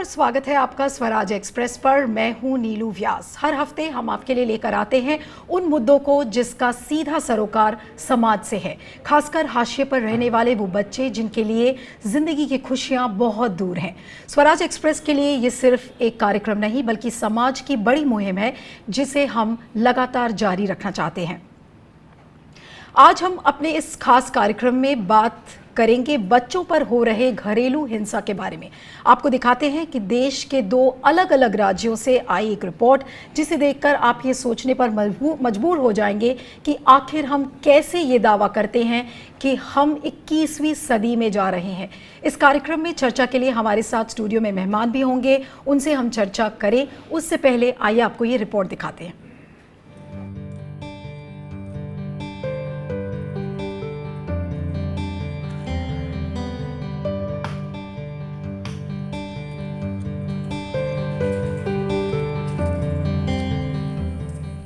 स्वागत है आपका स्वराज एक्सप्रेस पर। मैं हूं नीलू व्यास। हर हफ्ते हम आपके लिए लेकर आते हैं उन मुद्दों को जिसका सीधा सरोकार समाज से है, खासकर हाशिए पर रहने वाले वो बच्चे जिनके लिए जिंदगी की खुशियां बहुत दूर हैं। स्वराज एक्सप्रेस के लिए ये सिर्फ एक कार्यक्रम नहीं बल्कि समाज की बड़ी मुहिम है जिसे हम लगातार जारी रखना चाहते हैं। आज हम अपने इस खास कार्यक्रम में बात करेंगे बच्चों पर हो रहे घरेलू हिंसा के बारे में। आपको दिखाते हैं कि देश के 2 अलग अलग राज्यों से आई एक रिपोर्ट जिसे देखकर आप ये सोचने पर मजबूर हो जाएंगे कि आखिर हम कैसे ये दावा करते हैं कि हम 21वीं सदी में जा रहे हैं। इस कार्यक्रम में चर्चा के लिए हमारे साथ स्टूडियो में मेहमान भी होंगे, उनसे हम चर्चा करें। उससे पहले आइए आपको ये रिपोर्ट दिखाते हैं।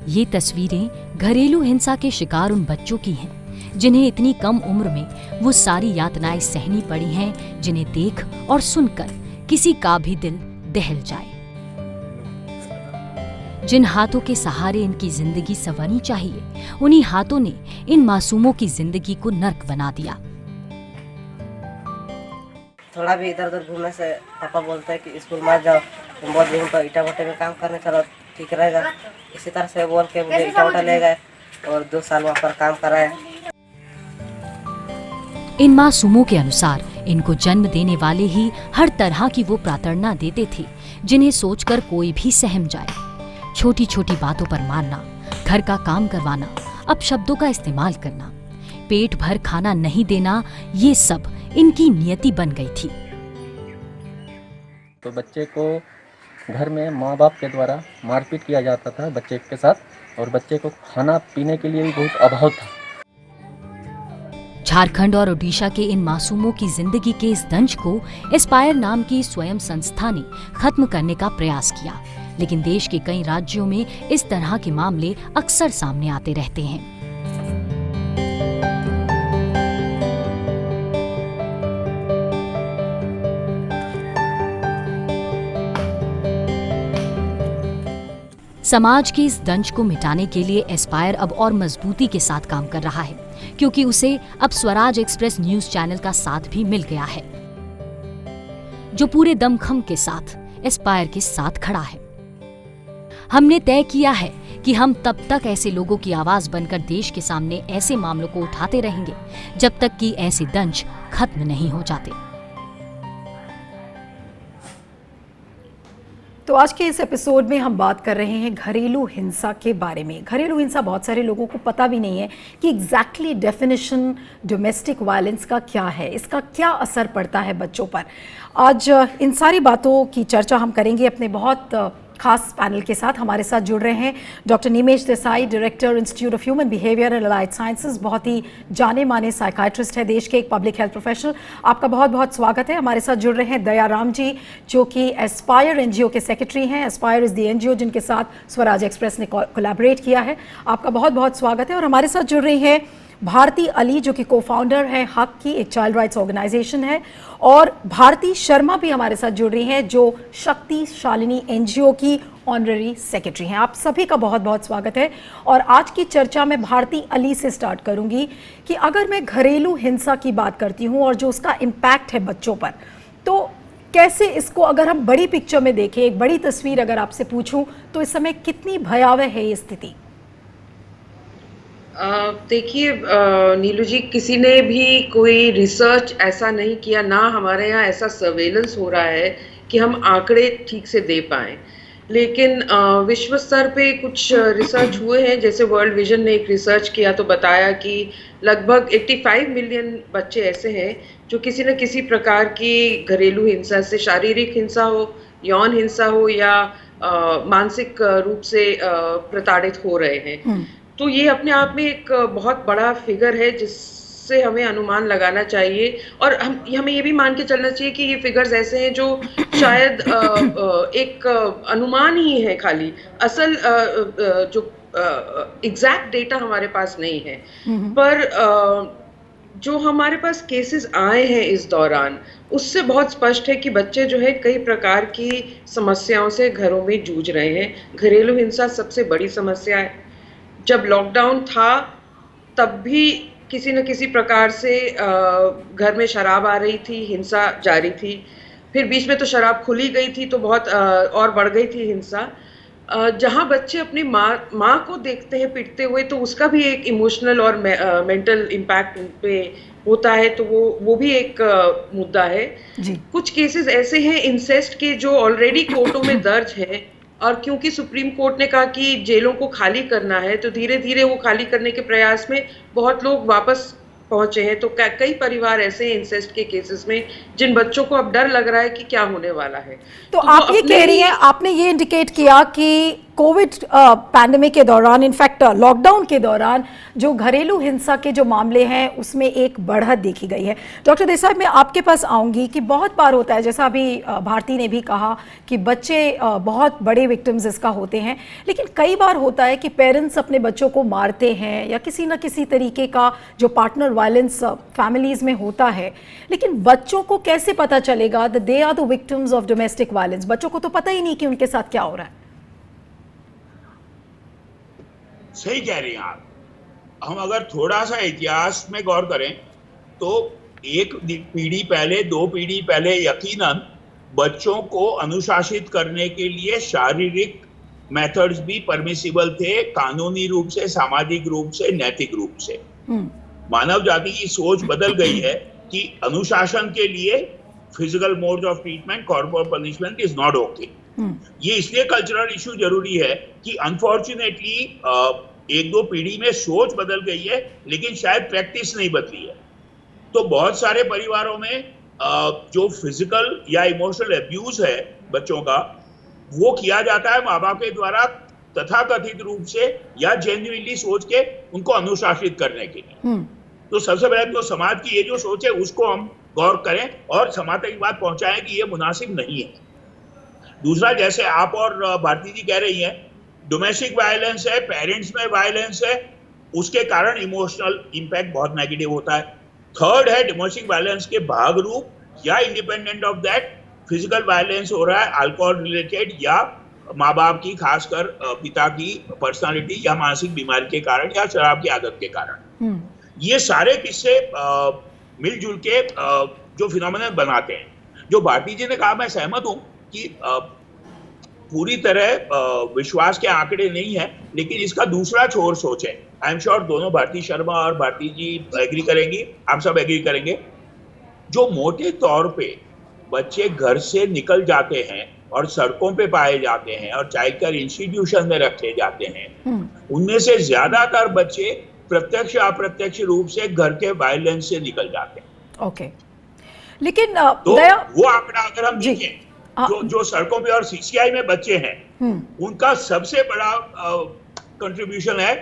ये तस्वीरें घरेलू हिंसा के शिकार उन बच्चों की हैं जिन्हें इतनी कम उम्र में वो सारी यातनाएं सहनी पड़ी हैं जिन्हें देख और सुनकर किसी का भी दिल दहल जाए। जिन हाथों के सहारे इनकी जिंदगी संवरनी चाहिए, उन्हीं हाथों ने इन मासूमों की जिंदगी को नर्क बना दिया। थोड़ा भी इधर उधर घूमने से पापा बोलते हैं कि स्कूल मत जाओ, तुम बहुत दिन तो ईटा भट्टे में काम करने चलो, ठीक रहेगा। इसी तरह से बोल के मुझे ईटा भट्टा ले गए और 2 साल वहाँ पर काम कराए। इन मासूमों के अनुसार इनको जन्म देने वाले ही हर तरह की वो प्रार्थना देते थे जिन्हें सोचकर कोई भी सहम जाए। छोटी छोटी बातों पर मारना, घर का काम करवाना, अपशब्दों का इस्तेमाल करना, पेट भर खाना नहीं देना, ये सब इनकी नियति बन गई थी। तो बच्चे को घर में माँ बाप के द्वारा मारपीट किया जाता था बच्चे के साथ, और बच्चे को खाना पीने के लिए भी बहुत अभाव था। झारखंड और ओडिशा के इन मासूमों की जिंदगी के इस दंश को एस्पायर नाम की स्वयं संस्था ने खत्म करने का प्रयास किया, लेकिन देश के कई राज्यों में इस तरह के मामले अक्सर सामने आते रहते हैं। समाज के इस दंश को मिटाने के लिए एस्पायर अब और मजबूती के साथ काम कर रहा है, क्योंकि उसे अब स्वराज एक्सप्रेस न्यूज चैनल का साथ भी मिल गया है, जो पूरे दमखम के साथ एस्पायर के साथ खड़ा है। हमने तय किया है कि हम तब तक ऐसे लोगों की आवाज बनकर देश के सामने ऐसे मामलों को उठाते रहेंगे जब तक कि ऐसे दंश खत्म नहीं हो जाते। तो आज के इस एपिसोड में हम बात कर रहे हैं घरेलू हिंसा के बारे में। घरेलू हिंसा बहुत सारे लोगों को पता भी नहीं है कि एग्जैक्टली डेफिनेशन डोमेस्टिक वायलेंस का क्या है, इसका क्या असर पड़ता है बच्चों पर। आज इन सारी बातों की चर्चा हम करेंगे अपने बहुत खास पैनल के साथ। हमारे साथ जुड़ रहे हैं doctor Nimesh Desai, director institute of human behaviour and allied sciences, बहुत ही जाने माने साइकाइट्रिस्ट है, देश के एक पब्लिक हेल्थ प्रोफेशनल। आपका बहुत बहुत स्वागत है। हमारे साथ जुड़ रहे हैं दयाराम जी, जो कि एस्पायर एनजीओ के सेक्रेटरी हैं। एस्पायर इज द एनजीओ जिनके साथ स्वराज एक्सप्रेस ने कोलैबोरेट किया है। आपका बहुत बहुत स्वागत है। और हमारे साथ जुड़ रही हैं भारती अली, जो कि को-फाउंडर है हक की, एक चाइल्ड राइट्स ऑर्गेनाइजेशन है, और भारती शर्मा भी हमारे साथ जुड़ रही हैं, जो शक्ति शालिनी एनजीओ की ऑनररी सेक्रेटरी हैं। आप सभी का बहुत बहुत स्वागत है। और आज की चर्चा में भारती अली से स्टार्ट करूंगी कि अगर मैं घरेलू हिंसा की बात करती हूं और जो उसका इम्पैक्ट है बच्चों पर, तो कैसे इसको अगर हम बड़ी पिक्चर में देखें, एक बड़ी तस्वीर अगर आपसे पूछूं, तो इस समय कितनी भयावह है ये स्थिति? देखिए नीलू जी, किसी ने भी कोई रिसर्च ऐसा नहीं किया, ना हमारे यहाँ ऐसा सर्वेलेंस हो रहा है कि हम आंकड़े ठीक से दे पाएँ। लेकिन विश्व स्तर पे कुछ रिसर्च हुए हैं, जैसे वर्ल्ड विजन ने एक रिसर्च किया तो बताया कि लगभग 85 मिलियन बच्चे ऐसे हैं जो किसी न किसी प्रकार की घरेलू हिंसा से, शारीरिक हिंसा हो, यौन हिंसा हो या मानसिक रूप से प्रताड़ित हो रहे हैं। तो ये अपने आप में एक बहुत बड़ा फिगर है जिससे हमें अनुमान लगाना चाहिए, और हमें ये भी मान के चलना चाहिए कि ये फिगर्स ऐसे हैं जो शायद एक अनुमान ही है खाली, असल जो एग्जैक्ट डेटा हमारे पास नहीं है। पर जो हमारे पास केसेस आए हैं इस दौरान, उससे बहुत स्पष्ट है कि बच्चे जो है कई प्रकार की समस्याओं से घरों में जूझ रहे हैं। घरेलू हिंसा सबसे बड़ी समस्या है। जब लॉकडाउन था तब भी किसी न किसी प्रकार से घर में शराब आ रही थी, हिंसा जारी थी। फिर बीच में तो शराब खुली गई थी तो बहुत और बढ़ गई थी हिंसा। जहाँ बच्चे अपनी माँ को देखते हैं पिटते हुए, तो उसका भी एक इमोशनल और मेंटल इम्पैक्ट उन पे होता है, तो वो भी एक मुद्दा है जी। कुछ केसेस ऐसे हैं इंसेस्ट के जो ऑलरेडी कोर्टों में दर्ज हैं, और क्योंकि सुप्रीम कोर्ट ने कहा कि जेलों को खाली करना है, तो धीरे धीरे वो खाली करने के प्रयास में बहुत लोग वापस पहुंचे हैं। तो कई परिवार ऐसे हैं इंसेस्ट के केसेस में जिन बच्चों को अब डर लग रहा है कि क्या होने वाला है। तो आप ये कह रही हैं, आपने ये इंडिकेट किया कि कोविड पैंडेमिक के दौरान, इनफैक्ट लॉकडाउन के दौरान जो घरेलू हिंसा के जो मामले हैं उसमें एक बढ़त देखी गई है। डॉक्टर देसाई, मैं आपके पास आऊंगी कि बहुत बार होता है, जैसा अभी भारती ने भी कहा कि बच्चे बहुत बड़े विक्टिम्स इसका होते हैं, लेकिन कई बार होता है कि पेरेंट्स अपने बच्चों को मारते हैं या किसी न किसी तरीके का जो पार्टनर वायलेंस फैमिलीज में होता है, लेकिन बच्चों को कैसे पता चलेगा that they are the victims of domestic violence? बच्चों को तो पता ही नहीं कि उनके साथ क्या हो रहा है। सही कह रही हैं आप। हम अगर थोड़ा सा इतिहास में गौर करें तो एक पीढ़ी पहले, 2 पीढ़ी पहले यकीनन बच्चों को अनुशासित करने के लिए शारीरिक मेथड्स भी परमिसिबल थे, कानूनी रूप से, सामाजिक रूप से, नैतिक रूप से। मानव जाति की सोच बदल गई है कि अनुशासन के लिए physical modes of treatment, corporal punishment is not okay. ये इसलिए कल्चरल इशू जरूरी है कि अनफॉर्चुनेटली 1-2 पीढ़ी में सोच बदल गई है, लेकिन शायद प्रैक्टिस नहीं बदली है। तो बहुत सारे परिवारों में जो फिजिकल या इमोशनल अब्यूज है बच्चों का, वो किया जाता है माँ बाप के द्वारा तथाकथित रूप से या जेन्युइनली सोच के उनको अनुशासित करने के लिए। तो सबसे पहले तो समाज की ये जो सोच है उसको हम गौर करें और समाज तक बात पहुंचाएं कि ये मुनासिब नहीं है। दूसरा, जैसे आप और भारती जी कह रही हैं, डोमेस्टिक वायलेंस है, पेरेंट्स में वायलेंस है, उसके कारण इमोशनल इंपैक्ट बहुत नेगेटिव होता है। थर्ड है डोमेस्टिक वायलेंस के भाग रूप या independent of that physical violence हो रहा है, अल्कोहल रिलेटेड या माँ बाप की, खासकर पिता की पर्सनालिटी या मानसिक बीमारी के कारण या शराब की आदत के कारण। ये सारे किस्से मिलजुल के जो फिनोमेनन बनाते हैं। जो भारती जी ने कहा, मैं सहमत हूं कि पूरी तरह विश्वास के आंकड़े नहीं है, लेकिन इसका दूसरा छोर सोच है। आई एम श्योर दोनों, भारती शर्मा और भारती जी एग्री करेंगी, आप सब एग्री करेंगे। जो मोटे तौर पे बच्चे घर से निकल जाते हैं और सड़कों पे पाए जाते हैं और चाइल्ड केयर इंस्टीट्यूशन में रखे जाते हैं, उनमें से ज्यादातर बच्चे प्रत्यक्ष या अप्रत्यक्ष रूप से घर के वायलेंस से निकल जाते हैं। ओके, लेकिन तो वो आंकड़ा अगर हम देखें, जो सड़कों पे और सीसीआई में बच्चे हैं, उनका सबसे बड़ा कंट्रीब्यूशन है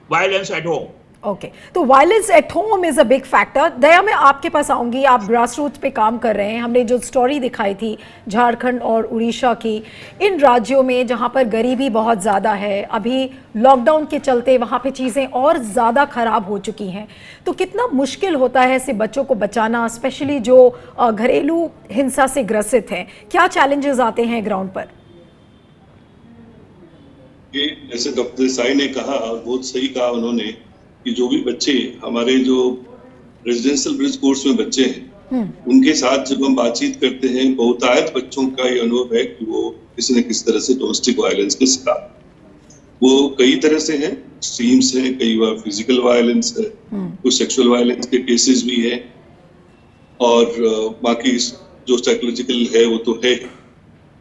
वायलेंस एट होम। ओके, तो violence at home is a big factor. Daya, मैं आपके पास आऊंगी, आप ग्रास रूट पे काम कर रहे हैं। हमने जो स्टोरी दिखाई थी झारखंड और उड़ीसा की, इन राज्यों में जहां पर गरीबी बहुत ज़्यादा है, अभी लॉकडाउन के चलते वहां पे चीज़ें और ज़्यादा खराब हो चुकी हैं, तो कितना मुश्किल होता है ऐसे बच्चों को बचाना, स्पेशली जो घरेलू हिंसा से ग्रसित हैं। क्या चैलेंजेस आते हैं ग्राउंड पर? जैसे डॉक्टर देसाई ने कहा, और बहुत सही कहा उन्होंने, कि जो भी बच्चे हमारे जो रेजिडेंशियल ब्रिज कोर्स में बच्चे हैं, उनके साथ जब हम बातचीत करते हैं, बहुतायत बच्चों का ये अनुभव है कि वो किसी न किसी तरह से डोमेस्टिक वायलेंस के शिकार। वो कई तरह से हैं, एक्सट्रीम्स हैं, कई बार फिजिकल वायलेंस है, कुछ सेक्सुअल वायलेंस के केसेस भी हैं, और बाकी जो साइकोलॉजिकल है वो तो है।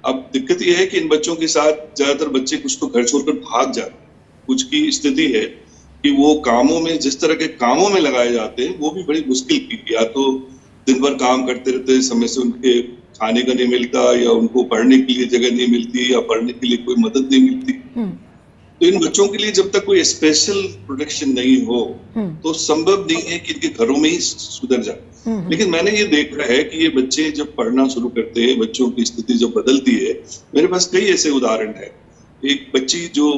अब दिक्कत ये है कि इन बच्चों के साथ ज्यादातर बच्चे कुछ तो घर छोड़कर भाग जाते हैं। कुछ की स्थिति है कि वो कामों में, जिस तरह के कामों में लगाए जाते हैं, वो भी बड़ी मुश्किल की, या तो दिन भर काम करते रहते, समय से उनके खाने का नहीं मिलता, या उनको पढ़ने के लिए जगह नहीं मिलती, या पढ़ने के लिए कोई मदद नहीं मिलती। तो इन बच्चों के लिए जब तक कोई स्पेशल प्रोटेक्शन नहीं हो तो संभव नहीं है कि इनके घरों में ही सुधर जाए। लेकिन मैंने ये देखा है कि ये बच्चे जब पढ़ना शुरू करते हैं, बच्चों की स्थिति जब बदलती है, मेरे पास कई ऐसे उदाहरण है। एक बच्ची जो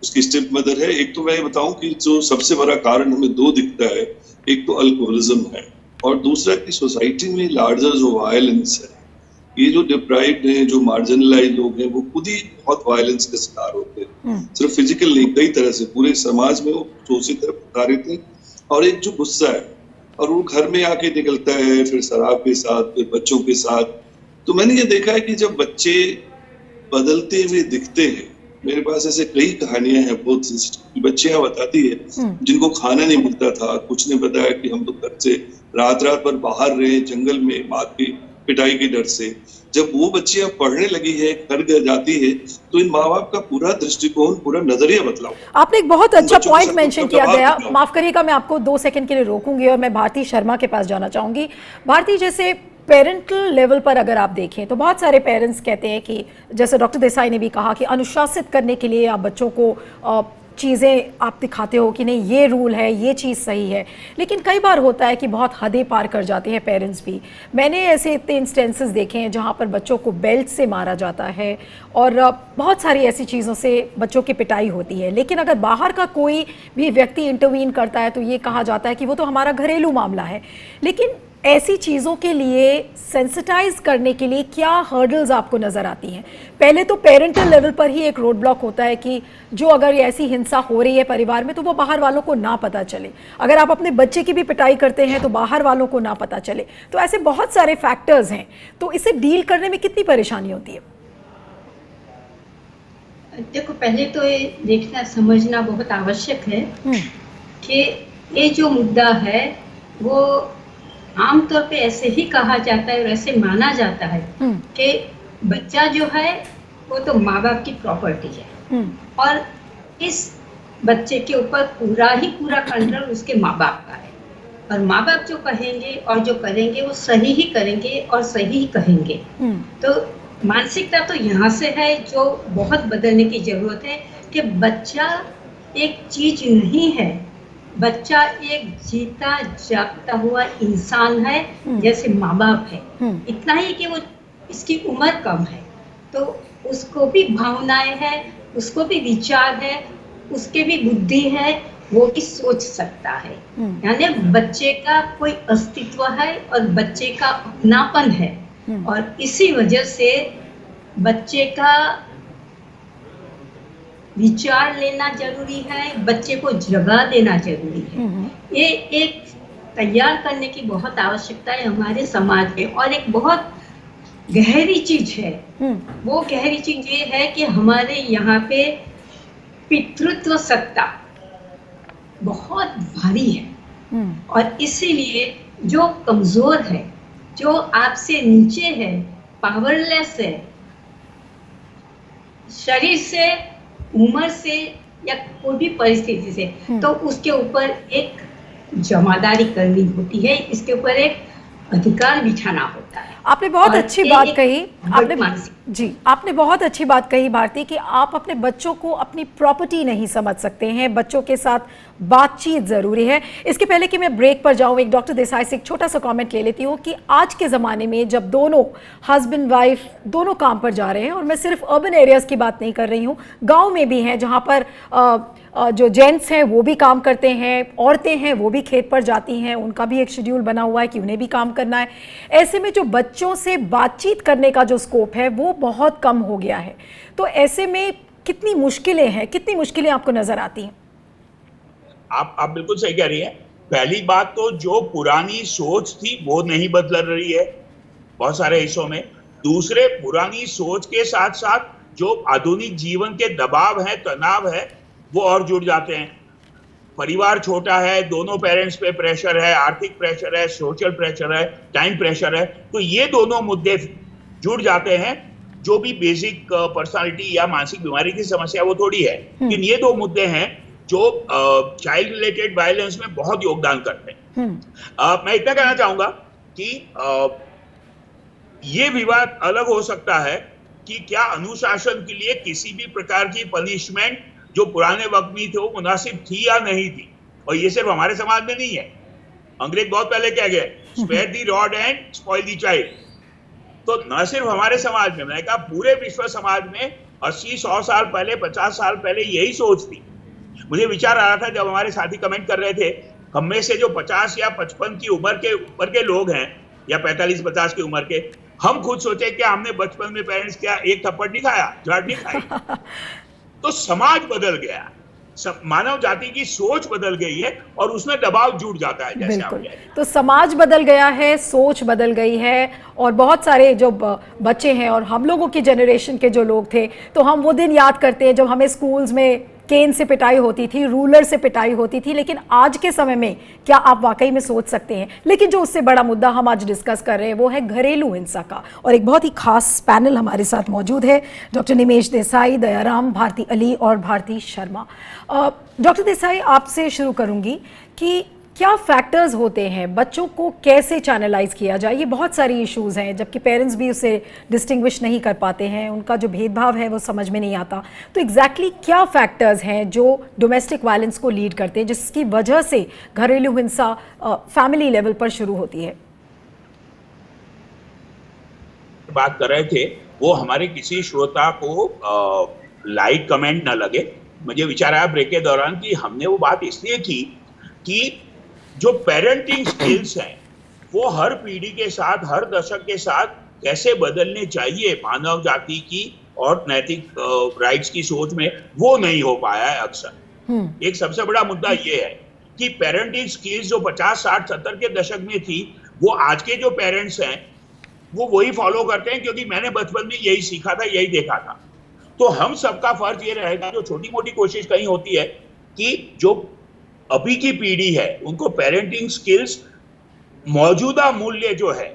उसकी स्टेप मदर है, एक तो मैं ये बताऊं कि जो सबसे बड़ा कारण हमें 2 दिखता है, एक तो अल्कोहलिज्म है और दूसरा कि सोसाइटी में लार्जर जो वायलेंस है, ये जो डिप्राइव्ड हैं, जो मार्जिनलाइज लोग हैं, वो खुद ही बहुत वायलेंस के शिकार होते हैं। सिर्फ फिजिकल नहीं, कई तरह से पूरे समाज में वो शोषित है, प्रताड़ित है। और एक जो गुस्सा है और वो घर में आके निकलता है, फिर शराब के साथ, फिर बच्चों के साथ। तो मैंने ये देखा है कि जब बच्चे बदलते हुए दिखते हैं, मेरे पास ऐसे कई कहानियां हैं, बहुत बच्चियां बताती है जिनको खाना नहीं मिलता था, कुछ ने बताया कि हम तो घर से रात भर बाहर रहे जंगल में माँ की पिटाई के डर से। जब वो बच्चियां पढ़ने लगी है, घर जाती है, तो इन माँ बाप का पूरा दृष्टिकोण, पूरा नजरिया बदला। आपने एक बहुत अच्छा पॉइंट मेंशन किया गया, माफ करिएगा मैं आपको 2 सेकंड के लिए रोकूंगी और मैं भारती शर्मा के पास जाना चाहूंगी। भारती, जैसे पेरेंटल लेवल पर अगर आप देखें तो बहुत सारे पेरेंट्स कहते हैं कि जैसे डॉक्टर देसाई ने भी कहा कि अनुशासित करने के लिए आप बच्चों को चीज़ें आप दिखाते हो कि नहीं ये रूल है, ये चीज़ सही है, लेकिन कई बार होता है कि बहुत हदें पार कर जाते हैं पेरेंट्स भी। मैंने ऐसे इतने इंस्टेंसेस देखे हैं जहाँ पर बच्चों को बेल्ट से मारा जाता है और बहुत सारी ऐसी चीज़ों से बच्चों की पिटाई होती है, लेकिन अगर बाहर का कोई भी व्यक्ति इंटरवीन करता है तो ये कहा जाता है कि वो तो हमारा घरेलू मामला है। लेकिन ऐसी चीज़ों के लिए सेंसिटाइज करने के लिए क्या हर्डल्स आपको नज़र आती हैं? पहले तो पेरेंटल लेवल पर ही एक रोड ब्लॉक होता है कि जो अगर ऐसी हिंसा हो रही है परिवार में तो वो बाहर वालों को ना पता चले। अगर आप अपने बच्चे की भी पिटाई करते हैं तो बाहर वालों को ना पता चले। तो ऐसे बहुत सारे फैक्टर्स हैं, तो इसे डील करने में कितनी परेशानी होती है? देखो, पहले तो ये देखना समझना बहुत आवश्यक है कि ये जो मुद्दा है वो आमतौर पे ऐसे ही कहा जाता है और ऐसे माना जाता है कि बच्चा जो है वो तो माँ बाप की प्रॉपर्टी है और इस बच्चे के ऊपर पूरा कंट्रोल उसके माँ बाप का है और माँ बाप जो कहेंगे और जो करेंगे वो सही ही करेंगे और सही ही कहेंगे। तो मानसिकता तो यहाँ से है जो बहुत बदलने की जरूरत है कि बच्चा एक चीज नहीं है, बच्चा एक जीता जागता हुआ इंसान है जैसे माँ बाप है। इतना ही कि वो इसकी उम्र कम है तो उसको भी भावनाएं हैं, उसको भी विचार है, उसके भी बुद्धि है, वो भी सोच सकता है। यानी बच्चे का कोई अस्तित्व है और बच्चे का अपनापन है और इसी वजह से बच्चे का विचार लेना जरूरी है, बच्चे को जगह देना जरूरी है। ये एक तैयार करने की बहुत आवश्यकता है हमारे समाज में और एक बहुत गहरी चीज है। वो गहरी चीज ये है कि हमारे यहाँ पे पितृत्व सत्ता बहुत भारी है और इसीलिए जो कमजोर है, जो आपसे नीचे है, पावरलेस है, शरीर से, उम्र से या कोई भी परिस्थिति से, तो उसके ऊपर एक जमादारी करनी होती है, इसके ऊपर एक अधिकार बिठाना होता है। आपने बहुत अच्छी बात कही, आपने बहुत अच्छी बात कही भारती कि आप अपने बच्चों को अपनी प्रॉपर्टी नहीं समझ सकते हैं, बच्चों के साथ बातचीत जरूरी है। इसके पहले कि मैं ब्रेक पर जाऊं, एक डॉक्टर देसाई से एक छोटा सा कमेंट ले लेती हूं कि आज के ज़माने में जब दोनों हस्बैंड वाइफ दोनों काम पर जा रहे हैं, और मैं सिर्फ अर्बन एरियाज़ की बात नहीं कर रही हूँ, गाँव में भी हैं जहाँ पर जो जेंट्स हैं वो भी काम करते हैं, औरतें हैं वो भी खेत पर जाती हैं, उनका भी एक शेड्यूल बना हुआ है कि उन्हें भी काम करना है। ऐसे में जो बच्चों से बातचीत करने का जो स्कोप है वो बहुत कम हो गया है। तो ऐसे में कितनी मुश्किलें हैं, कितनी मुश्किलें आपको नजर आती हैं? आप बिल्कुल सही कह रही हैं। पहली बात तो जो पुरानी सोच थी वो नहीं बदल रही है बहुत सारे हिस्सों में। दूसरे, पुरानी सोच के साथ साथ जो आधुनिक जीवन के दबाव है, तनाव है, वो और जुड़ जाते हैं। परिवार छोटा है, दोनों पेरेंट्स पे प्रेशर है, आर्थिक प्रेशर है, सोशल प्रेशर है, टाइम प्रेशर है, तो ये दोनों मुद्दे जुड़ जाते हैं। जो भी बेसिक पर्सनालिटी या मानसिक बीमारी की समस्या वो थोड़ी है, लेकिन ये दो मुद्दे हैं जो चाइल्ड रिलेटेड वायलेंस में बहुत योगदान करते हैं। मैं इतना कहना चाहूंगा कि ये विवाद अलग हो सकता है कि क्या अनुशासन के लिए किसी भी प्रकार की पनिशमेंट जो पुराने वक्त में थे वो मुनासिब थी या नहीं थी। और ये सिर्फ हमारे समाज में नहीं है, अंग्रेज बहुत पहले कह गए, spare the rod and spoil the child. तो न सिर्फ हमारे समाज में, मैंने कहा पूरे विश्व समाज में 80-100 साल पहले, 50 साल पहले यही सोच थी। मुझे विचार आ रहा था जब हमारे साथी कमेंट कर रहे थे हम में से जो 50 या 55 की उम्र के ऊपर के लोग हैं या 45-50 की उम्र के, हम खुद सोचे कि हमने बचपन में पेरेंट्स क्या एक थप्पड़ नहीं खाया, झाड़ नहीं खाई। तो समाज बदल गया, मानव जाति की सोच बदल गई है और उसमें दबाव जुड़ जाता है। जैसे बिल्कुल, तो समाज बदल गया है, सोच बदल गई है, और बहुत सारे जो बच्चे हैं और हम लोगों की जनरेशन के जो लोग थे, तो हम वो दिन याद करते हैं जब हमें स्कूल्स में केन से पिटाई होती थी, रूलर से पिटाई होती थी। लेकिन आज के समय में क्या आप वाकई में सोच सकते हैं? लेकिन जो उससे बड़ा मुद्दा हम आज डिस्कस कर रहे हैं वो है घरेलू हिंसा का, और एक बहुत ही खास पैनल हमारे साथ मौजूद है, डॉक्टर निमेश देसाई, दयाराम, भारती अली और भारती शर्मा। डॉक्टर देसाई, आपसे शुरू करूंगी कि क्या फैक्टर्स होते हैं, बच्चों को कैसे चैनलाइज किया जाए? ये बहुत सारी इश्यूज हैं, जबकि पेरेंट्स भी उसे डिस्टिंग्विश नहीं कर पाते हैं, उनका जो भेदभाव है वो समझ में नहीं आता। तो एग्जैक्टली क्या फैक्टर्स हैं जो डोमेस्टिक वायलेंस को लीड करते हैं, जिसकी वजह से घरेलू हिंसा फैमिली लेवल पर शुरू होती है? बात कर रहे थे वो हमारे किसी श्रोता को लाइट कमेंट न लगे, मुझे विचार आया ब्रेक के दौरान कि हमने वो बात इसलिए की कि जो पेरेंटिंग स्किल्स हैं वो हर पीढ़ी के साथ, हर दशक के साथ कैसे बदलने चाहिए मानव जाति की और नैतिक राइट्स की सोच में, वो नहीं हो पाया है अक्सर। एक सबसे बड़ा मुद्दा ये है कि पेरेंटिंग स्किल्स जो 50, 60, 70 के दशक में थी, वो आज के जो पेरेंट्स हैं वो वही फॉलो करते हैं क्योंकि मैंने बचपन में यही सीखा था, यही देखा था। तो हम सबका फर्ज ये रहेगा, जो छोटी मोटी कोशिश कहीं होती है, कि जो अभी की पीढ़ी है उनको पेरेंटिंग स्किल्स, मौजूदा मूल्य जो है,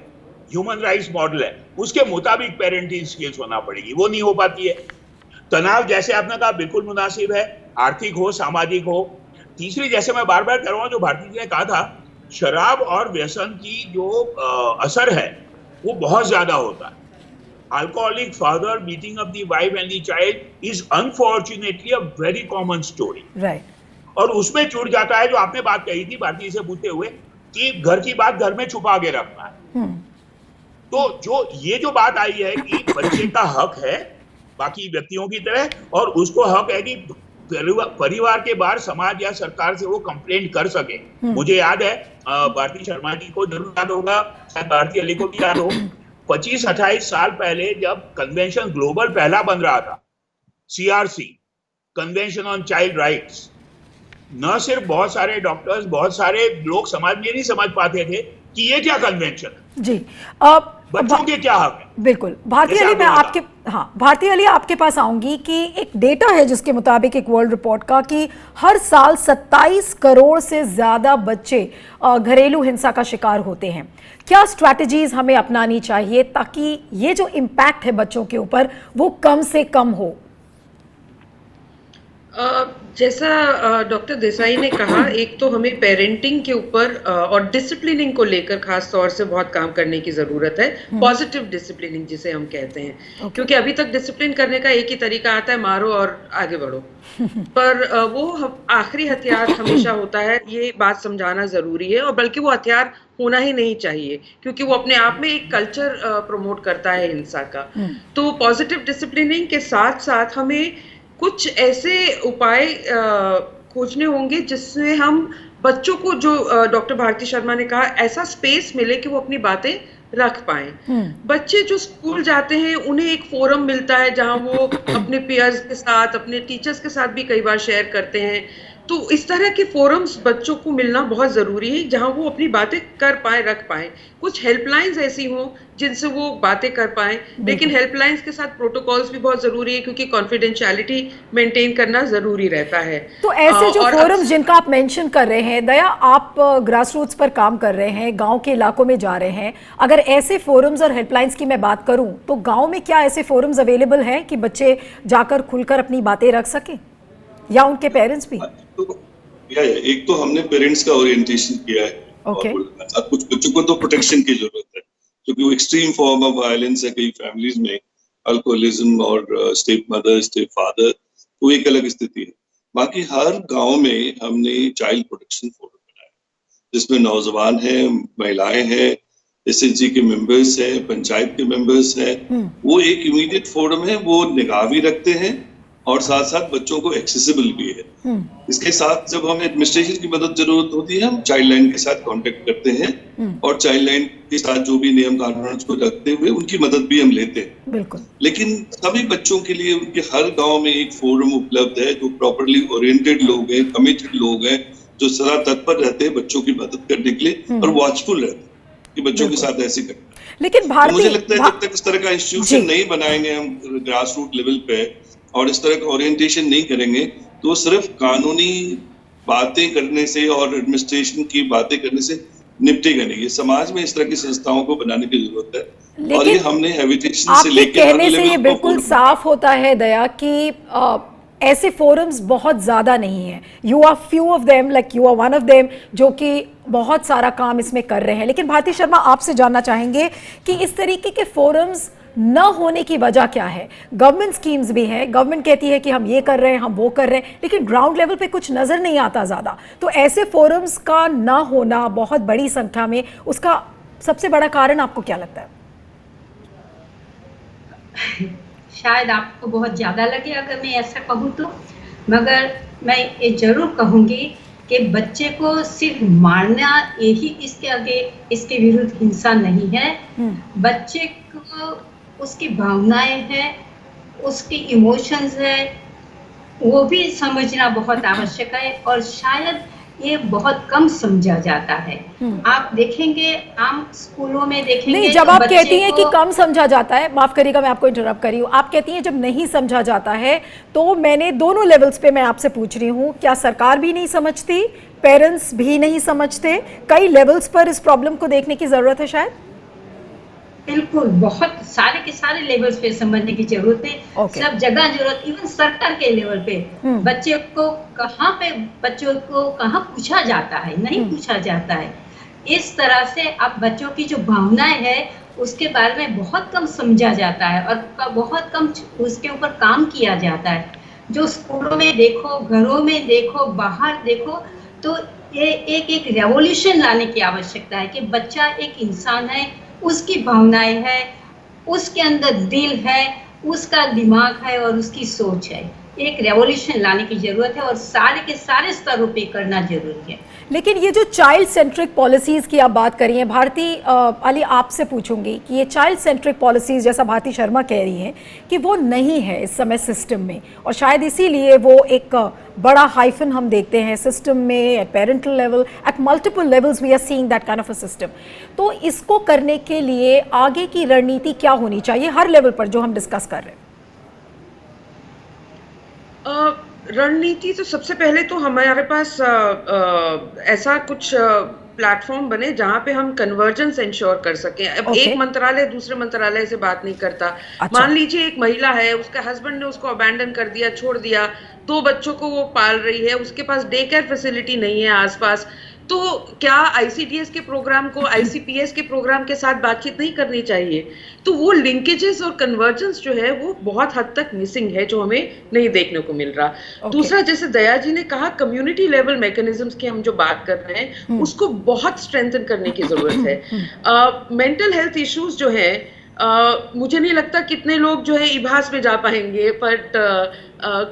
ह्यूमन राइट्स मॉडल है, उसके मुताबिक पेरेंटिंग स्किल्स होना पड़ेगी। वो नहीं हो पाती है। तनाव, जैसे आपने कहा, बिल्कुल मुनासिब है, आर्थिक हो, सामाजिक हो। तीसरी, जैसे मैं बार बार कह रहा हूँ, जो भारती जी ने कहा था, शराब और व्यसन की जो असर है वो बहुत ज्यादा होता है। Alcoholic father beating up the wife and the child is unfortunately a very common story. Right. और उसमें जुड़ जाता है जो आपने बात कही थी भारती से पूछते हुए कि घर की बात घर में छुपा के रखना है। तो ये जो बात आई है कि बच्चे का हक है बाकी व्यक्तियों की तरह, और उसको हक है कि परिवार के बाहर समाज या सरकार से वो कंप्लेंट कर सके। मुझे याद है, भारती शर्मा जी को जरूर याद होगा, शायद भारती अली को भी याद हो, 25-28 साल पहले जब कन्वेंशन ग्लोबल पहला बन रहा था, CRC, convention on child rights, न सिर्फ बहुत सारे डॉक्टर्स, बहुत सारे लोग समाज में नहीं समझ पाते थे कि ये क्या कन्वेंशन है जी, बच्चों के क्या हक है। बिल्कुल। भारती अली, मैं आपके भारती अली आपके पास आऊंगी कि एक डेटा है जिसके मुताबिक, एक वर्ल्ड रिपोर्ट का, कि हर साल 27 करोड़ से ज्यादा बच्चे घरेलू हिंसा का शिकार होते हैं। क्या स्ट्रैटेजीज हमें अपनानी चाहिए ताकि ये जो इम्पैक्ट है बच्चों के ऊपर वो कम से कम हो? जैसा डॉक्टर देसाई ने कहा, एक तो हमें पेरेंटिंग के ऊपर और डिसिप्लिनिंग को लेकर खास तौर से बहुत काम करने की जरूरत है, पॉजिटिव डिसिप्लिनिंग जिसे हम कहते हैं। क्योंकि अभी तक डिसिप्लिन करने का एक ही तरीका आता है, मारो और आगे बढ़ो। पर वो आखिरी हथियार हमेशा होता है, ये बात समझाना जरूरी है, और बल्कि वो हथियार होना ही नहीं चाहिए क्योंकि वो अपने आप में एक कल्चर प्रमोट करता है हिंसा का। तो पॉजिटिव डिसिप्लिनिंग के साथ साथ हमें कुछ ऐसे उपाय खोजने होंगे जिससे हम बच्चों को, जो डॉक्टर भारती शर्मा ने कहा, ऐसा स्पेस मिले कि वो अपनी बातें रख पाएं। बच्चे जो स्कूल जाते हैं उन्हें एक फोरम मिलता है जहां वो अपने पीयर्स के साथ, अपने टीचर्स के साथ भी कई बार शेयर करते हैं। तो इस तरह के फोरम्स बच्चों को मिलना बहुत ज़रूरी है जहां वो अपनी बातें कर पाए, रख पाए। कुछ हेल्पलाइंस ऐसी हों जिनसे वो बातें कर पाए, लेकिन हेल्पलाइंस के साथ प्रोटोकॉल्स भी बहुत ज़रूरी है क्योंकि कॉन्फिडेंशियलिटी मेंटेन करना ज़रूरी रहता है। तो ऐसे जो फोरम्स जिनका आप मेंशन कर रहे हैं, दया, आप ग्रास रूट्स पर काम कर रहे हैं, गाँव के इलाकों में जा रहे हैं, अगर ऐसे फोरम्स और हेल्पलाइंस की मैं बात करूँ तो गाँव में क्या ऐसे फोरम्स अवेलेबल हैं कि बच्चे जाकर खुलकर अपनी बातें रख सकें, या उनके पेरेंट्स भी? एक तो हमने पेरेंट्स का ओरिएंटेशन किया है, और कुछ बच्चों को तो प्रोटेक्शन की जरूरत है क्योंकि वो एक्सट्रीम फॉर्म ऑफ वायलेंस है कई फैमिलीज में, अल्कोहलिज्म और स्टेप मदर, स्टेप फादर, तो एक अलग स्थिति है। बाकी हर गांव में हमने चाइल्ड प्रोटेक्शन फोरम बनाया जिसमें नौजवान हैं, महिलाएं हैं, SHG के मेंबर्स हैं, पंचायत के मेंबर्स हैं। वो एक इमीडिएट फोरम है, वो निगाह भी रखते हैं और साथ साथ बच्चों को एक्सेसिबल भी है। इसके साथ जब हमें एडमिनिस्ट्रेशन की मदद जरूरत होती है, हम चाइल्ड लाइन के साथ कांटेक्ट करते हैं और चाइल्ड लाइन के साथ जो भी नियम कानून को रखते हुए उनकी मदद भी हम लेते हैं। बिल्कुल। लेकिन सभी बच्चों के लिए उनके हर गांव में एक फोरम उपलब्ध है, जो प्रॉपरली ओरिएंटेड लोग हैं, कमिटेड लोग हैं, जो सदा तत्पर रहते हैं बच्चों की मदद करने के लिए और वॉचफुल रहते हैं कि बच्चों के साथ ऐसे करें। लेकिन तो मुझे लगता है जब तक इस तरह का इंस्टीट्यूशन नहीं बनाएंगे हम ग्रास रूट लेवल पे और इस तरह का ओरिएंटेशन नहीं करेंगे, तो सिर्फ कानूनी बातें करने से और एडमिनिस्ट्रेशन की बातें करने से निपटेगा नहीं। ये समाज में इस तरह की संस्थाओं को बनाने की जरूरत है और ये हमने हैबिटेशन से लेकर कहने से ये बिल्कुल साफ होता है दया कि ऐसे फोरम्स बहुत ज्यादा नहीं है। You are few of them, like you are one of them, जो कि बहुत सारा काम इसमें कर रहे हैं। लेकिन भारती शर्मा, आपसे जानना चाहेंगे कि इस तरीके के फोरम्स न होने की वजह क्या है? गवर्नमेंट स्कीम्स भी हैं, गवर्नमेंट कहती है कि हम ये कर रहे हैं, हम वो कर रहे हैं, लेकिन ग्राउंड लेवल पे कुछ नजर नहीं आता ज्यादा। तो ऐसे फोरम्स का न होना बहुत बड़ी संख्या में, उसका सबसे बड़ा कारण आपको क्या लगता है? शायद आपको बहुत ज़्यादा लगे अगर मैं ऐसा कहूँ तो, मगर मैं ये जरूर कहूँगी कि बच्चे को सिर्फ मारना यही इसके आगे, इसके विरुद्ध हिंसा नहीं है। बच्चे को उसकी भावनाएं हैं, उसकी इमोशंस है, वो भी समझना बहुत आवश्यक है और शायद ये बहुत कम समझा जाता है। आप देखेंगे, आम स्कूलों में देखेंगे। नहीं, जब आप कहती हैं कि कम समझा जाता है, माफ करिएगा मैं आपको इंटरप्ट कर रही हूँ, आप कहती हैं जब नहीं समझा जाता है, तो मैंने दोनों लेवल्स पे मैं आपसे पूछ रही हूँ, क्या सरकार भी नहीं समझती, पेरेंट्स भी नहीं समझते? कई लेवल्स पर इस प्रॉब्लम को देखने की जरूरत है शायद। बिल्कुल, बहुत सारे के सारे लेवल्स पे समझने की जरूरत है। सब जगह जरूरत, इवन सरकार के लेवल पे बच्चों को कहाँ पूछा जाता है, नहीं पूछा जाता है। इस तरह से अब बच्चों की जो भावनाएं है उसके बारे में बहुत कम समझा जाता है और बहुत कम उसके ऊपर काम किया जाता है। जो स्कूलों में देखो, घरों में देखो, बाहर देखो, तो ये एक रेवोल्यूशन लाने की आवश्यकता है कि बच्चा एक इंसान है, उसकी भावनाएं है, उसके अंदर दिल है, उसका दिमाग है और उसकी सोच है। एक रेवोल्यूशन लाने की जरूरत है और सारे के सारे स्तरों पे करना जरूरी है। लेकिन ये जो चाइल्ड सेंट्रिक पॉलिसीज की आप बात करी हैं, भारती अली आपसे पूछूंगी कि ये चाइल्ड सेंट्रिक पॉलिसीज, जैसा भारती शर्मा कह रही हैं कि वो नहीं है इस समय सिस्टम में, और शायद इसीलिए वो एक बड़ा हाइफन हम देखते हैं सिस्टम में, at parental level, at multiple levels we are seeing that kind of a system. तो इसको करने के लिए आगे की रणनीति क्या होनी चाहिए हर लेवल पर जो हम डिस्कस कर रहे हैं? रणनीति तो सबसे पहले तो हमारे पास ऐसा कुछ प्लेटफॉर्म बने जहाँ पे हम कन्वर्जेंस इंश्योर कर सकें। अब एक मंत्रालय दूसरे मंत्रालय से बात नहीं करता। अच्छा। मान लीजिए एक महिला है, उसका हस्बैंड ने उसको अबैंडन कर दिया, छोड़ दिया, 2 बच्चों को वो पाल रही है, उसके पास डे केयर फैसिलिटी नहीं है आसपास, तो क्या आईसीडीएस के प्रोग्राम को आईसीपीएस के प्रोग्राम के साथ बातचीत नहीं करनी चाहिए? तो वो लिंकेजेस और कन्वर्जेंस जो है वो बहुत हद तक मिसिंग है, जो हमें नहीं देखने को मिल रहा। दूसरा, जैसे दया जी ने कहा, कम्युनिटी लेवल मैकेनिज्म्स की हम जो बात कर रहे हैं उसको बहुत स्ट्रेंथन करने की जरूरत है। मेंटल हेल्थ इश्यूज जो है, मुझे नहीं लगता कितने लोग जो है इभास में जा पाएंगे, बट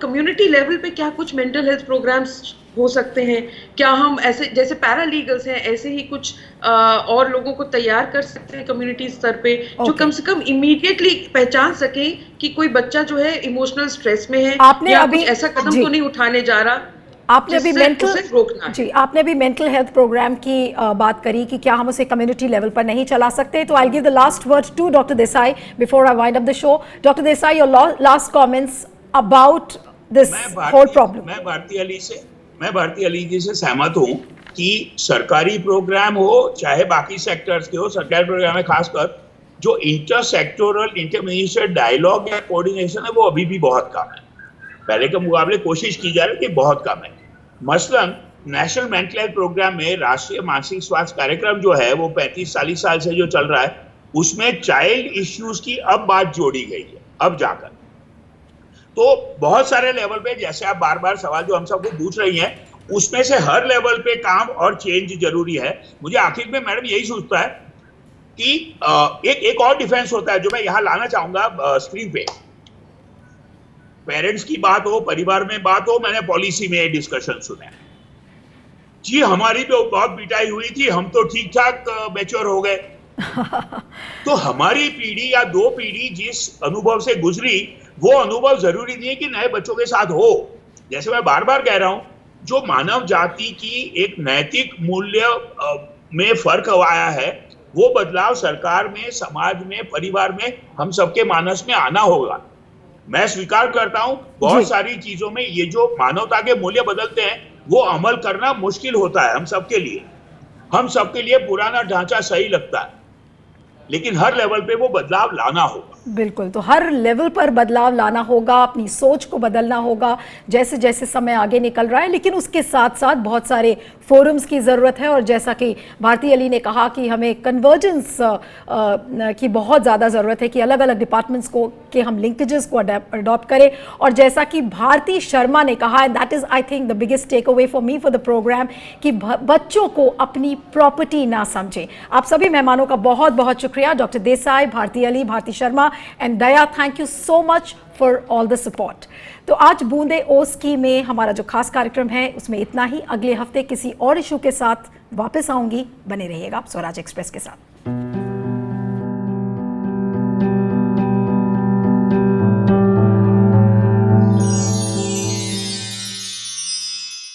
कम्युनिटी लेवल पे क्या कुछ मेंटल हेल्थ प्रोग्राम्स हो सकते हैं? क्या हम ऐसे जैसे पैरालीगल्स हैं ऐसे ही कुछ और लोगों को तैयार कर सकते हैं कम्युनिटी स्तर पे, जो कम से कम इमीडिएटली पहचान सके कि कोई बच्चा जो है इमोशनल स्ट्रेस में है या कुछ ऐसा कदम तो नहीं उठाने जा रहा। आपने अभी मेंटल हेल्थ प्रोग्राम की बात करी कि क्या हम उसे कम्युनिटी लेवल पर नहीं चला सकते, तो I give the last word to doctor Desai before I wind up the show. Doctor Desai, your last comments about this whole problem. मैं भारती अली जी से सहमत हूँ कि सरकारी प्रोग्राम हो चाहे बाकी सेक्टर्स के हो, सरकारी प्रोग्राम है खासकर, जो इंटरसेक्टोरल इंटरमिनिस्ट्रियल डायलॉग या कोऑर्डिनेशन है वो अभी भी बहुत कम है। पहले के मुकाबले कोशिश की जा रही है कि बहुत कम है। मसलन नेशनल मेंटल हेल्थ प्रोग्राम में राष्ट्रीय मानसिक स्वास्थ्य कार्यक्रम जो है वो 35-40 साल से जो चल रहा है, उसमें चाइल्ड इश्यूज की अब बात जोड़ी गई है, अब जाकर। तो बहुत सारे लेवल पे, जैसे आप बार बार सवाल जो हम सबको पूछ रही हैं, उसमें से हर लेवल पे काम और चेंज जरूरी है। मुझे आखिर में मैडम यही सोचता है कि एक और डिफेंस होता है जो मैं यहाँ लाना चाहूंगा स्क्रीन पे। पेरेंट्स की बात हो, परिवार में बात हो, मैंने पॉलिसी में डिस्कशन सुने जी। हमारी भी बहुत पिटाई हुई थी, हम तो ठीक ठाक मैच्योर हो गए। तो हमारी पीढ़ी या दो पीढ़ी जिस अनुभव से गुजरी, वो अनुभव जरूरी नहीं है कि नए बच्चों के साथ हो। जैसे मैं बार बार कह रहा हूं, जो मानव जाति की एक नैतिक मूल्य में फर्क आया है, वो बदलाव सरकार में, समाज में, परिवार में, हम सबके मानस में आना होगा। मैं स्वीकार करता हूं बहुत सारी चीजों में ये जो मानवता के मूल्य बदलते हैं, वो अमल करना मुश्किल होता है हम सबके लिए। हम सबके लिए पुराना ढांचा सही लगता है, लेकिन हर लेवल पे वो बदलाव लाना होगा। बिल्कुल, तो हर लेवल पर बदलाव लाना होगा, अपनी सोच को बदलना होगा जैसे जैसे समय आगे निकल रहा है। लेकिन उसके साथ साथ बहुत सारे फोरम्स की ज़रूरत है, और जैसा कि भारती अली ने कहा कि हमें कन्वर्जेंस की बहुत ज़्यादा ज़रूरत है कि अलग अलग डिपार्टमेंट्स को के हम लिंकेजेस को अडॉप्ट करें। और जैसा कि भारती शर्मा ने कहा, and that is I think the biggest take away for me for the programme, कि बच्चों को अपनी प्रॉपर्टी ना समझें। आप सभी मेहमानों का बहुत बहुत शुक्रिया, doctor Desai, Bharti Ali, Bharti Sharma and Daya, thank you so much for all the support. तो आज बूंदे ओस्की में हमारा जो खास कार्यक्रम है उसमें इतना ही। अगले हफ्ते किसी और इशू के साथ वापस आऊंगी, बने रहिएगा स्वराज एक्सप्रेस के साथ।